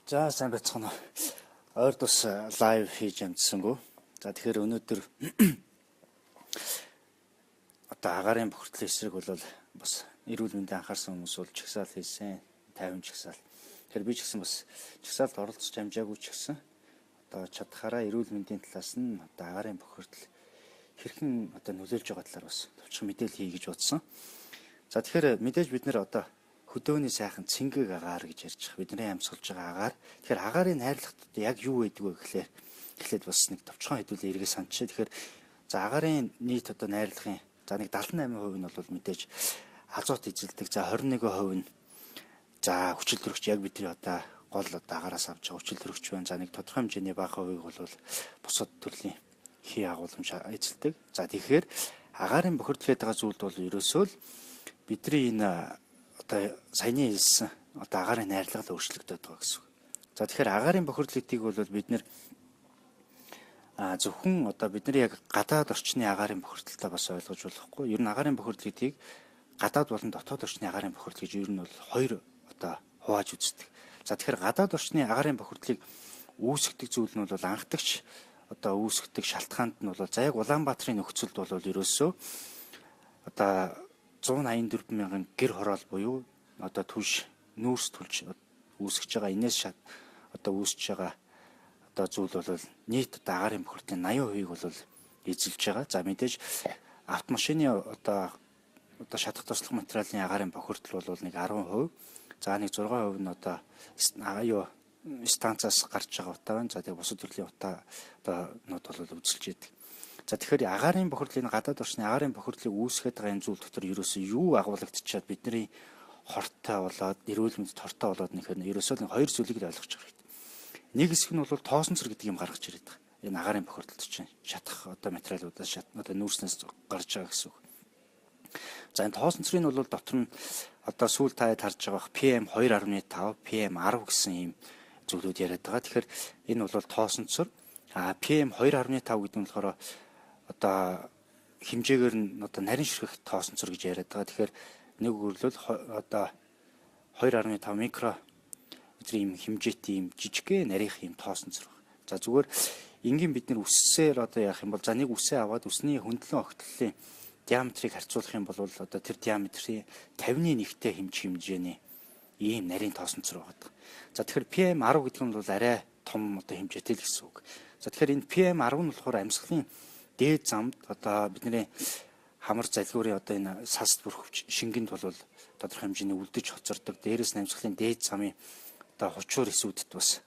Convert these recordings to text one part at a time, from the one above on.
За сайн байцгаана уу. Ойр тус лайв хийж амжсангүй. За тэгэхээр өнөөдөр одоо агаарын бохирдлын эсрэг бол бас эрүүл мэндийн анхаарсан хүмүүс бол чагсаал хийсэн. 50 чагсаал. Тэгэхээр би ч гэсэн бас чагсаалд оролцож амжаагүй ч гэсэн одоо чадхаараа эрүүл мэндийн талаас нь одоо агаарын бохирдол хэрхэн одоо нөлөөлж байгаа талаар бас товчхон мэдээлэл хий гэж бодсон. За тэгэхээр мэдээж бид нэр одоо хөдөөний сайхан цэнгэг агаар гэж ярьж байгаа. Бидний амьсгалж байгаа агаар. Тэгэхээр агаарын найрлагтад яг юу байдаг вэ гэхлээр эхлээд бас нэг товчхон хэдүүлээ эргээ санчаа. Тэгэхээр за агаарын нийт одоо найрлагын за нэг 78% нь бол мэдээж азот эзэлдэг. За 21% нь за хүчил төрөгч яг бидний одоо гол одоо агаараас авч байгаа хүчил төрөгч байна. За нэг тодорхой хэмжээний бага хувийг бол бусад төрлийн хий агуулмж эзэлдэг. За тэгэхээр агаарын бохирдол гэдэг зүйлд бол ерөөсөө л бидний энэ одоо саяны хэлсэн одоо агаарын найрлагал өөрчлөгдөд байгаа гэсэн үг. За тэгэхээр агаарын бохирдлыг бол бид нэр зөвхөн одоо бидний яг гадаад орчны агаарын бохирдолтой бас ойлгож болохгүй. Ер нь агаарын бохирдлыг гадаад болон дотоод орчны агаарын бохирдол гэж ер нь бол хоёр одоо хувааж үздэг. За тэгэхээр гадаад орчны агаарын бохирдлыг үүсгдэг зүйл нь бол анхдагч одоо үүсгдэг шалтгаанд нь бол за яг Улаанбаатарын нөхцөлд бол ерөөсөө одоо 184 мянган гэр хороол буюу одоо түлш нүүрс түлж үүсгэж байгаа энэс одоо үүсэж байгаа одоо зүйл бол нийт одоо агаарын бохирдлын 80%-ийг бол эзэлж байгаа. За мэдээж автомашины одоо шатах туслах материалын агаарын бохирдол бол нэг 10%. За нэг 6% нь одоо станцаас гарч байгаа утаа байна. За тэгээ бусад төрлийн утаа одоо нод бол үзэлж яадаг. За тэгэхээр агаарын бохирдлын гадаад орчны агаарын бохирдлыг үүсгэж байгаа энэ зүйл дотор ерөөсөө юу агуулгадчихад бидний хортой болоод эрүүл мэндэд хортой болоод нэхэр ерөөсөө хоёр зүйлийг л ойлгож байгаа хэрэгтэй. Нэг хэсэг нь бол тоосон цэр гэдэг юм гаргаж ирээд байгаа. Энэ агаарын бохирдолд чинь шатах одоо материалуудаас одоо нүүрснээс гарч байгаа гэсэн үг. За энэ тоосон цэрийн бол дотор нь одоо сүүл таад харж байгаа PM 2.5, PM 10 гэсэн ийм зүйлүүд яриад байгаа. Тэгэхээр энэ бол тоосон цэр. PM 2.5 гэдэг нь болохоор одоо хэмжээгээр нь одоо нарийн ширхэх тоосон цэр гэж яриад байгаа. Тэгэхээр нэг өрлөл одоо 2.5 микро ийм хэмжээтэй ийм жижигхэн нарийнх ийм тоосон цэр. За зүгээр энгийн бид нэр үссээр одоо яах юм бол за нэг үсээ аваад үсний хөндлөн огтлолын диаметрыг харьцуулах юм бол одоо тэр диаметрийн 50-ны 1-тэй хэмжээний ийм нарийн тоосон цэр байгаа. За тэгэхээр PM 10 гэдэг нь бол арай том одоо хэмжээтэй л гэсэн үг. За тэгэхээр энэ PM 10 нь болохоор амьсгалын дээд замд одоо бидний хамар залгуурын одоо энэ салст бүрхөвч шингэнд бол тодорхой хэмжээний үлдэж хоцордог. Дээрээс нь амьсгалын дээд замын одоо хучуур эсүүдэд бас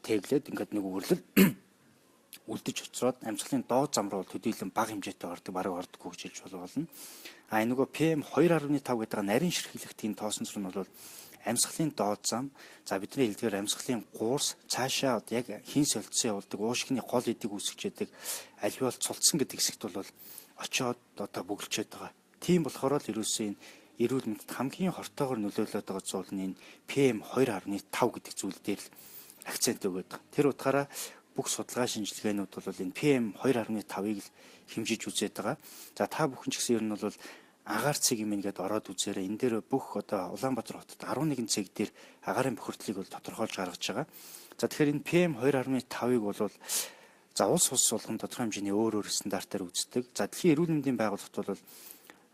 тэглээд ингээд нэг өрлөл үлдэж хоцроод амьсгалын доод зам руу төдийлөн бага хэмжээтэй ордог, бараг ордоггүй гэж хэлж болно. Энэ нөгөө PM 2.5 гэдэг нарийн ширхэлэгтийн тоосон цэр нь бол амьсгалын доод зам за бидний хэлдгээр амьсгалын гуурс цаашаа яг хин солилцсон явуулдаг уушгины гол эдийг үүсгэж яадаг альвеол цулцсан гэдэг хэсэгт бол очиод одоо бүгэлчээд байгаа. Тийм болохоор л ерөөсөө энэ эрүүл мэндэд хамгийн хортоогоор нөлөөлөд байгаа зүйл нь энэ PM 2.5 гэдэг зүйл дээр л акцент өгöd байгаа. Тэр утгаараа бүх судалгаа шинжилгээнүүд бол энэ PM 2.5-ыг л хэмжиж үзээд байгаа. За та бүхэн ч гэсэн ер нь бол агаар цэг юм ингээд ороод үзээрэй. Энэ дээр бүх одоо Улаанбаатар хотод 11 цэг дээр агаарын бохирдлыг бол тодорхойлж гаргаж байгаа. За тэгэхээр энэ PM 2.5-ыг бол за улс болгон тодорхой хэмжээний өөр стандартаар үздэг. За дэлхийн эрүүл мэндийн байгууллагт бол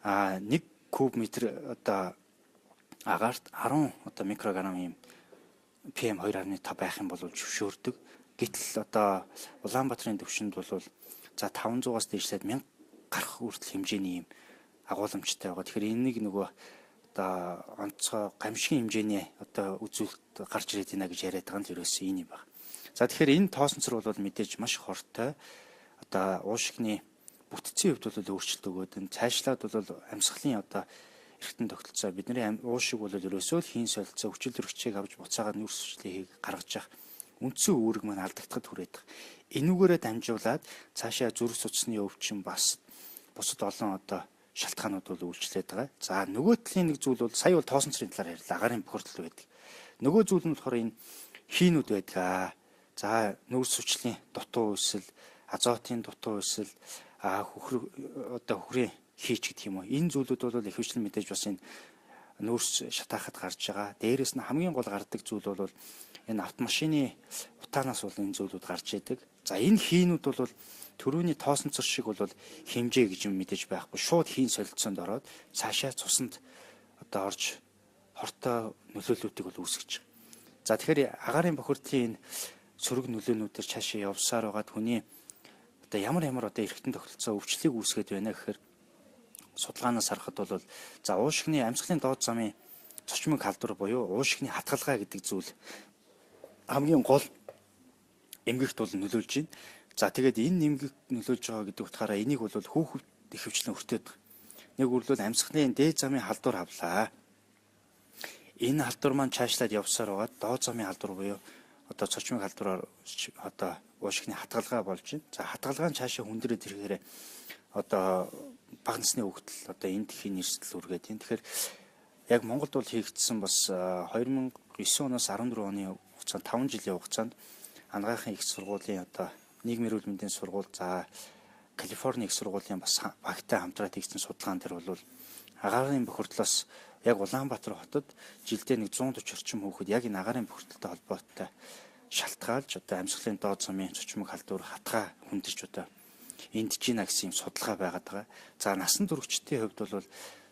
1 куб метр одоо агаарт 10 одоо микрограмм ийм PM 2.5 байх юм бол зөвшөөрдөг. Гэтэл одоо Улаанбаатарын төвшөнд бол за 500-аас дээшлээд 1000 гарах хүртэл хэмжээний ийм агуулмжтай байгаа. Тэгэхээр энийг нөгөө одоо онцгой гамшигын хэмжээний одоо үзүүлэлт гарч ирээд байна гэж яриад байгаа нь ерөөсөө энэ юм байна. За тэгэхээр энэ тоосон цэр бол мэдээж маш хортой одоо уушигны бүтцийн хувьд бол өөрчлөлт өгөөд энэ цаашлаад бол амьсгалын одоо эргэтэн тогтолцоо бидний уушиг бол ерөөсөө л хийн солилцоо хүчил төрөгчийг авч буцаагаад нүүрс хүчлийг гаргаж явах үндсэн үүрэг маань алдагдахад хүрээд байгаа. Энүүгээрээ дамжуулаад цаашаа зүрх судасны өвчин бас бусад олон одоо шалтгаанууд бол үйлчлээд байгаа. За нөгөө талын нэг зүйл бол сая бол тоосон цэрийн талаар ярьлаа. Агаарын бохирдол байдаг. Нөгөө зүйл нь болохоор энэ хийнүүд байдаг. За нүүрс хүчлийн дутуу өсөл, азотын дутуу өсөл, хөхрийн хийч гэдэг юм уу. Энэ зүйлүүд бол их хвчлэн мэдээж бас энэ нүүрс шатаахад гарч байгаа. Дээрээс нь хамгийн гол гардаг зүйл бол энэ автомашины утаанаас бол энэ зүйлүүд гарч идэг. За энэ хийнүүд бол төрөүний тоосонцор шиг бол хэмжээ гэж юм мэдээж байхгүй. Шууд хийн солилцоонд ороод цаашаа цуснд одоо орж хортой нөлөөллүүдийг бол үүсгэж байгаа. За тэгэхээр агаарын бохирдлын энэ сөрөг нөлөөнүүдээр цаашаа явсаар байгаад хүний одоо ямар одоо эргэтэн тохиролцоо өвчлөлийг үүсгэж байна гэхээр судалгаанаас харахад бол за уушигны амьсгалын доод замын цочмог халдвар буюу уушигны хатгалгаа гэдэг зүйл хамгийн гол эмгэгт бол нөлөөлж байна. За тэгээд энэ эмгэгт нөлөөлж байгаа гэдэг утгаараа энийг бол хүүхэд ихэвчлэн өртөөд байгаа. Нэг үрлэл амьсгалын дээд замын халдвар авлаа. Энэ халдвар маань цаашлаад явсаар байгаад доод замын халдвар буюу одоо цочмог халдвараар одоо уушигны хатгалгаа болж байна. За хатгалгаа нь цаашаа хүндрээд ирэхээр одоо бага насны хүүхдэл одоо энэ тхийн нэрсэл үргээд байна. Тэгэхээр яг Монголд бол хийгдсэн бас 2009 оноос 14 оны хугацаанд 5 жилийн хугацаанд анагаахын их сургуулийн одоо нийгмийн эрүүл мэндийн сургууль за Калифорни их сургуулийн бас багтай хамтраад хийгдсэн судалгаан дээр бол агаарын бохирдлоос яг Улаанбаатар хотод жилдээ нэг 140 орчим хүүхэд яг энэ агаарын бохирдолтой холбоотой шалтгаалж одоо амьсгалын доод замын цочмог халдвар хатгаа хүндэж одоо эндж гинэ гэсэн юм судалгаа байгаад байгаа. За насан туршидтын хувьд бол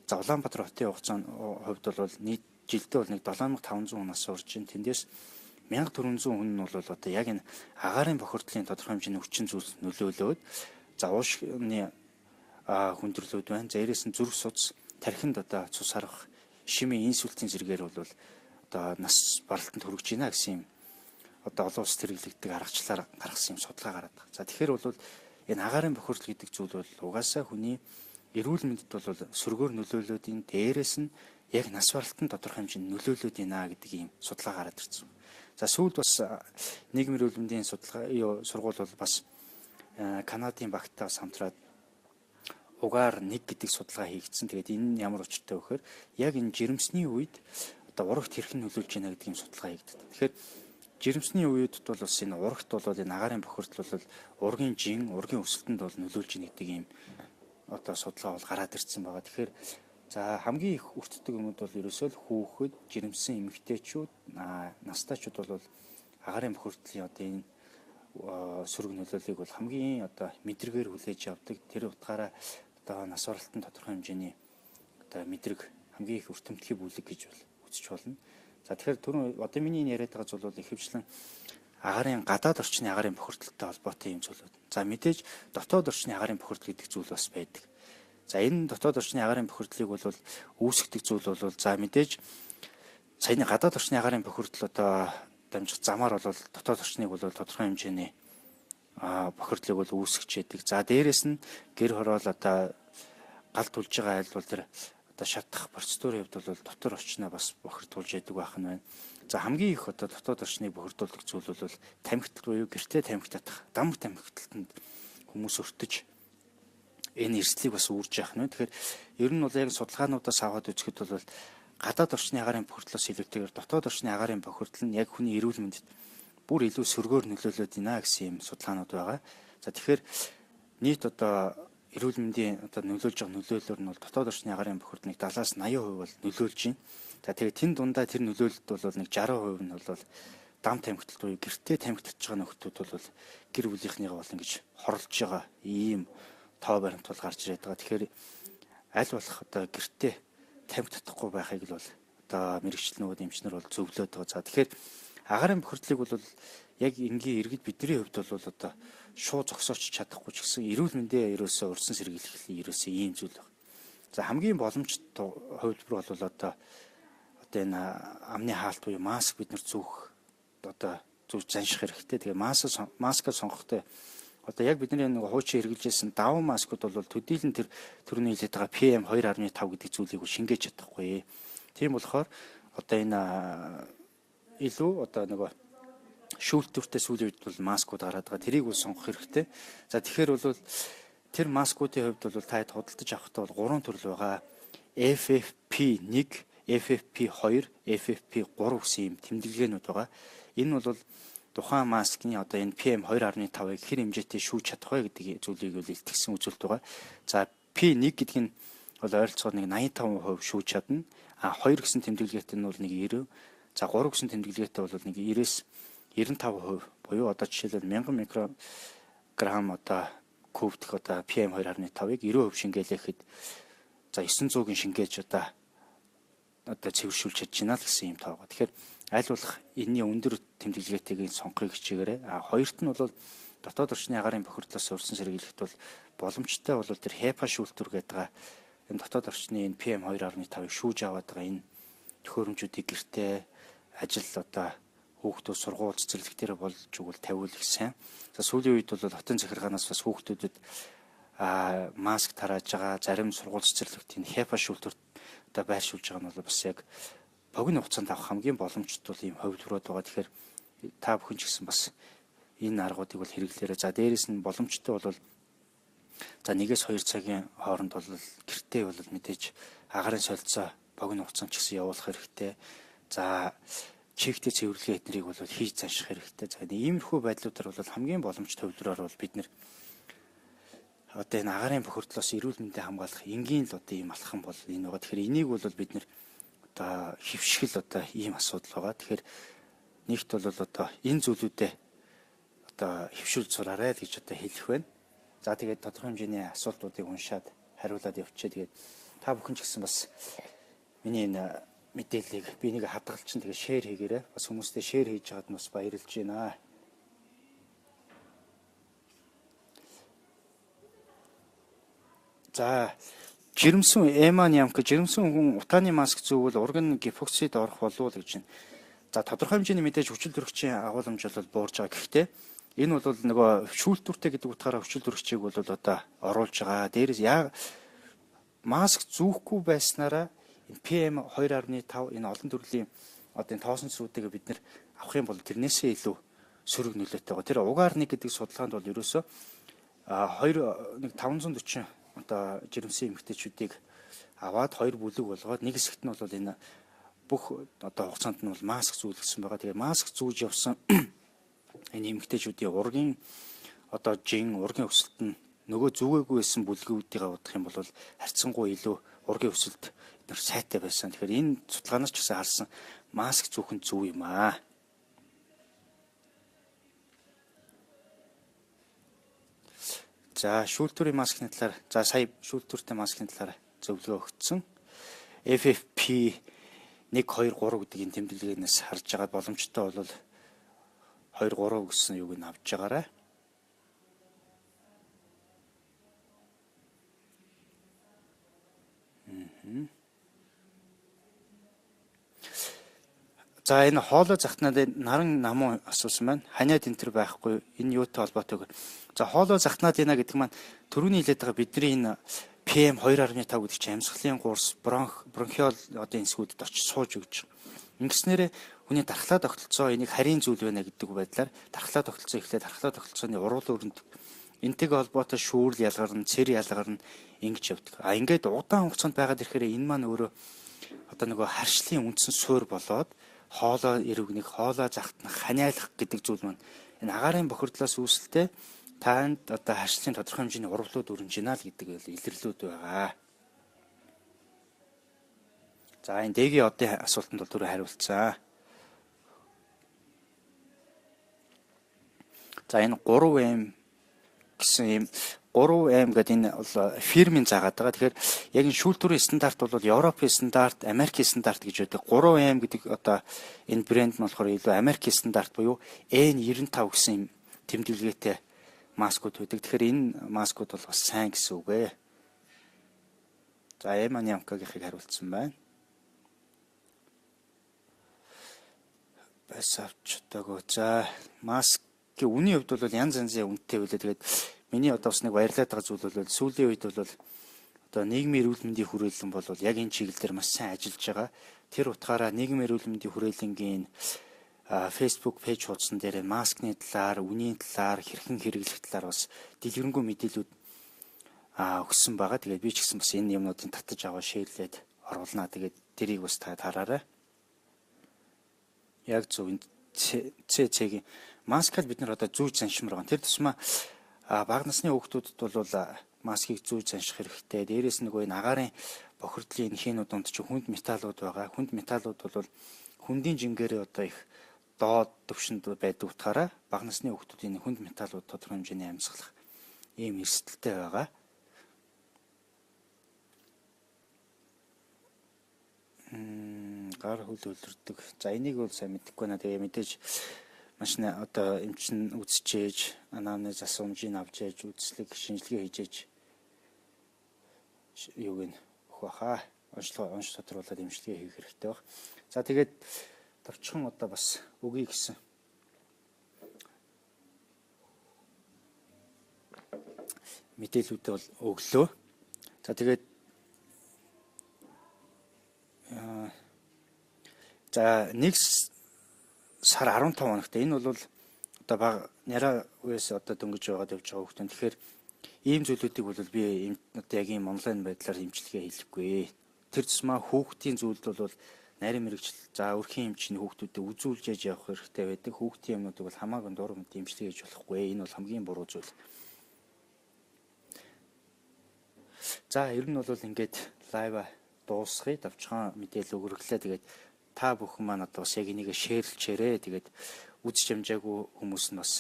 за Улаанбаатар хотын хувьд бол нийт жилдээ бол нэг 7500 нас урж байна. Тэндээс 1400 хүн нь бол одоо яг энэ агаарын бохирдлын тодорхой хэмжээний хүчин зүйлс нөлөөлөөд за уушгины хүндрэлүүд байна. За дээрээс нь зүрх судас тархинд одоо цус харах шимийн инсультийн зэрэгээр бол одоо нас баралтанд хүрэж байна гэсэн юм одоо олон улс хэрэглэгддэг аргачлалаар гаргасан юм судалгаа гараад байгаа. За тэгэхээр бол энэ агаарын бохирдол гэдэг зүйл бол угаасаа хүний эрүүл мэндэд бол сөргөөр нөлөөлөд энэ дээрээс нь яг нас баралтанд тодорхой хэмжээнд нөлөөлөд байна гэдэг ийм судалгаа гараад ирсэн. За сүүлд бас нийгмийн эрүүл мэндийн сургууль бол бас Канадын багтаас хамтраад угаар 1 гэдэг судалгаа хийгдсэн. Тэгээд энэ нь ямар учиртай вэ гэхээр яг энэ жирэмсний үед одоо урагт хэрхэн нөлөөлж байна гэдэг ийм судалгаа хийгддэг. Тэгэхээр жирэмсний үед бол бас энэ урагт бол энэ агаарын бохирдол бол ургийн жин, ургийн өсөлтөнд бол нөлөөлж байна гэдэг ийм одоо судалгаа бол гараад ирсэн байгаа. Тэгэхээр за хамгийн их өртдөг юмуд бол ерөөсөө л хүүхэд, жирэмсэн эмэгтэйчүүд, настайчууд бол агаарын бохирдлын одоо энэ сөрөг нөлөөллийг бол хамгийн одоо мэдрэгээр хүлээж авдаг. Тэр утгаараа одоо нас баралтын тодорхой хэмжээний одоо мэдрэг хамгийн их өртөмтгий бүлэг гэж бол үзэж болно. За тэгэхээр түрүү одоо миний яриад байгаа зүйл бол ихэвчлэн агаарын гадаад орчны агаарын бохирдолтой холбоотой юм зүйлүүд. За мэдээж дотоод орчны агаарын бохирдол гэдэг зүйл бас байдаг. За энэ дотоод орчны агаарын бохирдлыг бол үүсгдэг зүйл бол за мэдээж саяны гадаад орчны агаарын бохирдол одоо дамжих замаар бол дотоод орчныг бол тодорхой хэмжээний бохирдлыг бол үүсгэж яадаг. За дээрэс нь гэр хороол одоо галт тулж байгаа айл бол тэр одоо шатах процедурын хувьд бол дотор орчноо бас бохирдуулж яадаг байх нь байна. За хамгийн их одоо дотоод орчныг бохирдуулдаг зүйл бол тамхит буюу гэртээ тамхи татах, дамаг тамхиталтанд хүмүүс өртөж энэ эрсдлийг бас үүрж яах нь. Тэгэхээр ер нь бол яг судалгаануудаас аваад үзэхэд бол гадаад орчны агаарын бохирдлоос илүүтэйгээр дотоод орчны агаарын бохирдол нь яг хүний эрүүл мэндэд бүр илүү сөргөөр нөлөөлөд байна гэсэн юм судалгаанууд байгаа. За тэгэхээр нийт одоо эрүүл мэндийн одоо нөлөөлж байгаа нөлөөллөөр нь бол дотоод орчны агаарын бохирдол нэг 70-аас 80% бол нөлөөлж байна. За тэгээд тэн дундаа тэр нөлөөлөлт бол нэг 60% нь бол дам тамхиталт буюу гэртээ тамхитж байгаа нөхдүүд бол гэр бүлийнхнийгаа бол ингэж хорлож байгаа ийм тоо баримт бол гарч ирээд байгаа. Тэгэхээр аль болох одоо гэртээ тамхи татахгүй байхыг л бол одоо мэрэгчлэнүүд эмчнэр бол зөвлөд байгаа. За тэгэхээр агаарын бохирдлыг бол яг энгийн иргэд бидний хувьд бол одоо шууд зогсооч чадахгүй ч гэсэн эрүүл мэндээ ерөөсөө урьдсан сэргийлэх ерөөсөө ийм зүйл байна. За хамгийн боломжтой хувилбар бол одоо энэ амны хаалт буюу маск бид нар зүүх одоо зөв занших хэрэгтэй. Тэгээ маскаа сонгохдоо одоо яг бидний нэг хуучин хэрэгжилжсэн даван маскууд бол төдийлөн тэр төрний хэлээд байгаа PM2.5 гэдэг зүйлийг шингээж чадахгүй. Тийм болохоор одоо энэ илүү одоо нөгөө шүүлтвэртэй сүүлийн үед бол маскууд гараад байгаа. Тэрийг бол сонгох хэрэгтэй. За тэгэхээр бол тэр маскуудын хувьд бол та худалдаж авахдаа бол 3 төрөл байгаа. FFP1, FFP2, FFP3 гэсэн юм тэмдэглэгээнүүд байгаа. Энэ бол тухайн маскны одоо энэ PM2.5-ыг хэр хэмжээтэй шүүж чадах вэ гэдэг зүйлийг бол илтгэсэн үзүүлэлт байгаа. За P1 гэдэг нь бол ойролцоогоор нэг 85% шүүж чадна. 2 гэсэн тэмдэглэгээтэй нь бол нэг 90. За 3 гэсэн тэмдэглэгээтэй бол нэг 90-с 95% буюу одоо жишээлбэл 1000 микрограмм одоо куб дэх одоо PM2.5-ыг 90% шингээлэхэд за 900-гийн шингээж одоо цэвэршүүлж чадж байна л гэсэн юм тоо. Тэгэхээр аль болох энэний өндөр тэмдэглэгээтэйг сонгохыг хичээгээрэй. Хоёрт нь бол дотоод орчны агаарын бохирдлоос урьдчилан сэргийлэхэд бол боломжтой бол тэр HEPA шүүлтүр гэдэг энэ дотоод орчны энэ PM2.5-ыг шүүж аваад байгаа энэ төхөөрөмжүүдийг гэртээ ажил одоо хүүхдүүд сургууль цэцэрлэг дээр болж өгвөл тавиул их сайн. За сүүлийн үед бол хотын захиргаанаас бас хүүхдүүдэд маск тарааж байгаа, зарим сургууль цэцэрлэгт энэ HEPA шүүлтүр одоо байршуулж байгаа нь бол бас яг богино хугацаанд авах хамгийн боломжтой ийм хувилбарууд байгаа. Тэгэхээр та бүхэн ч гэсэн бас энэ аргуудыг бол хэрэглээрэй. За дээрэс нь боломжтой бол за 1-2 цагийн хооронд бол гэртээ бол мэдээж агаарын солилцоо богино хугацаанд ч гэсэн явуулах хэрэгтэй. За чигтэй цэвэрлэгээ эднэрийг бол хийж занших хэрэгтэй. За иймэрхүү байдлуудаар бол хамгийн боломжтой хувилбараар бол бид нэр одоо энэ агаарын бохирдлоос эрүүл мэндийг хамгаалах энгийн л одоо ийм алхам бол энэ байгаа. Тэгэхээр энийг бол бид нэр одоо хөвшгөл одоо ийм асуудал байгаа. Тэгэхээр нэгт бол одоо энэ зүйлүүдэд одоо хөвшүүлж сураарай гэж одоо хэлэх байна. За тэгээд тодорхой хэмжээний асуултуудыг уншаад хариулаад явчихъя. Тэгээд та бүхэн ч гэсэн бас миний энэ мэдээллийг би нэг хадгалчин тэгээд шеэр хийгээрэй. Бас хүмүүстэй шеэр хийж байгаад нь бас баярлж байна. За жирэмсэн эманиамк жирэмсэн хүн утааны маск зүүвэл урган гипоксид орох болов уу гэж байна. За тодорхой хэмжээний мэдээж хүчил төрөгчийн агуулмж бол буурж байгаа. Гэхдээ энэ бол нөгөө шүүлтүртэй гэдэг утгаараа хүчил төрөгчийг бол одоо оруулж байгаа. Дээрээс яг маск зүүхгүй байснараа энэ PM2.5 энэ олон төрлийн одоо энэ тоосон цэрүүдийг бид нэр авах юм бол тэрнээсээ илүү сөрөг нөлөөтэй байгаа. Тэр угаар 1 гэдэг судалгаанд бол ерөөсөө 540 одоо жирэмсэн эмэгтэйчүүдийг аваад 2 бүлэг болгоод нэг хэсэгт нь бол энэ бүх одоо хугацаанд нь бол маск зүүлгэсэн байгаа. Тэгээ маск зүүж явсан энэ эмэгтэйчүүдийн ургийн одоо ургийн өсөлт нь нөгөө зүгээгүй байсан бүлгүүдийг авах юм бол харьцангуй илүү ургийн өсөлт эдгээр сайтай байсан. Тэгэхээр энэ судалгаанаас ч гэсэн харсан маск зүүх нь зөв юм аа. За шүүлтүрийн маскны талаар сая шүүлтүртэй маскны талаар зөвлөгөө өгсөн. FFP 1 2 3 гэдэг энэ тэмдэглэгээнээс харж байгаа боломжтой бол 2 3 гэсэн юуг нь авч байгаарай. За энэ хоолой захтнаад наран намуу асуусан байна. Ханиад энтер байхгүй. Энэ юутай холбоотой вэ? За хоолой захтнаад яна гэдэг маань түрүүний хэлээд байгаа бидний энэ PM2.5 гэдэг чинь амьсгалын гурс, бронхиол одоо энсгүүдэд очиж сууж өгч. Ингэснээрээ хүний дархлаа тогтолцоо энийг харийн зүйл байна гэдэг байдлаар дархлаа тогтолцоо ихлээр дархлаа тогтолцооны уруулан өрөнд энтэйг холбоотой шүүрл ялгарна, цэр ялгарна ингэж явдаг. Ингээд удаан хугацаанд байгаад ирэхээр энэ маань өөрөө одоо нөгөө харшлын үндсэн суурь болоод хоолой эрүүгнийг хоолой захтнах, ханиалах гэдэг зүйл маань энэ агаарын бохирдлоос үүсэлтэй танд одоо харшлын тодорхой хэмжээний урвалууд өрнж гинэ л гэдэг илэрлүүд байгаа. За энэ дэгийн одын асуултанд бол түрүү хариулцсан. За энэ 3M гэсэн юм 3M гэдэг энэ бол фирмийн заагаад байгаа. Тэгэхээр яг энэ шүүлтүрийн стандарт бол Европын стандарт, Америкийн стандарт гэж байдаг. 3M гэдэг одоо энэ брэнд нь болохоор илүү Америкийн стандарт буюу N95 гэсэн юм тэмдэглэгээтэй маскууд байдаг. Тэгэхээр энэ маскууд бол бас сайн гэсэн үг ээ. За эманиамкагийнхыг хариулсан байна. Бас авч удаагүй. За маскын үнийн хувьд бол янз янзын үнэтэй байлаа. Тэгээд миний одоо бас нэг баярлаад байгаа зүйл бол сүүлийн үед бол одоо нийгмийн эрүүл мэндийн хүрээлэн бол яг энэ чиглэлээр маш сайн ажиллаж байгаа. Тэр утгаараа нийгмийн эрүүл мэндийн хүрээлэнгийн Facebook пэйж хуудсан дээр маскны талаар, үнийн талаар, хэрхэн хэрэглэх талаар бас дэлгэрэнгүй мэдээлүүд өгсөн байгаа. Тэгээд би ч гэсэн бас энэ юмнуудыг татаж аваа шеэрлээд оруулнаа. Тэгээд тэрийг бас та хараарай. Яг зөв цэгийн маскал бид нар одоо зүүж заншмаар байгаа. Тэр тусмаа бага насны хүүхдүүдэд бол маскыг зүүж занших хэрэгтэй. Дээрээс нөгөө энэ агаарын бохирдлын хийнүүд донд ч хүнд металлууд байгаа. Хүнд металлууд бол хүндийн жингээрээ одоо их доод төвшөнд байдаг утгаараа бага насны хүүхдүүдийн хүнд металлууд тодорхой хэмжээний амьсгалах ийм эрсдэлтэй байгаа. Гар хөл өлөрдөг. За энийг бол сайн мэдэхгүй байна. Тэгээ мэдээж маш одоо эмчин үзчихээж, анамнез асуумжийг авч яаж үзлэг шинжилгээ хийж юуг нь өгөх баха. Онц тодруулаад эмчилгээ хийх хэрэгтэй баг. За тэгээд товчхон одоо бас өгье гэсэн мэдээлүүдээ бол өглөө. За тэгээд за 1 сар 15 хоногт энэ бол одоо бага няраа үеэс одоо дөнгөж яваад явж байгаа хүүхдэн. Тэгэхээр ийм зүйлүүдийг бол би одоо яг ийм онлайн байдлаар эмчилгээ хийлэхгүй. Тэр тусмаа хүүхдийн зүйлд бол нарийн мэрэгчл за өрхийн эмчийн хүүхдүүдэд үзүүлж яж явах хэрэгтэй байдаг. Хүүхдийн юмнуудыг бол хамаагүй дурмд эмчилгээ хийж болохгүй. Энэ бол хамгийн буруу зүйл. За ер нь бол ингээд лайва дуусгая. Давчхан мэдээлэл өгөрглөө. Тэгээд та бүхэн маань одоо бас яг энийг шеэрлчээрээ. Тэгээд үзэж амжаагүй хүмүүс нь бас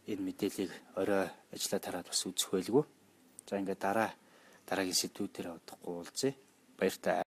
энэ мэдээллийг орой ажиллаа тараад бас үзэх байлгүй. За ингээд дараагийн сэдвүүдээр удахгүй уулзъя. Баяртай.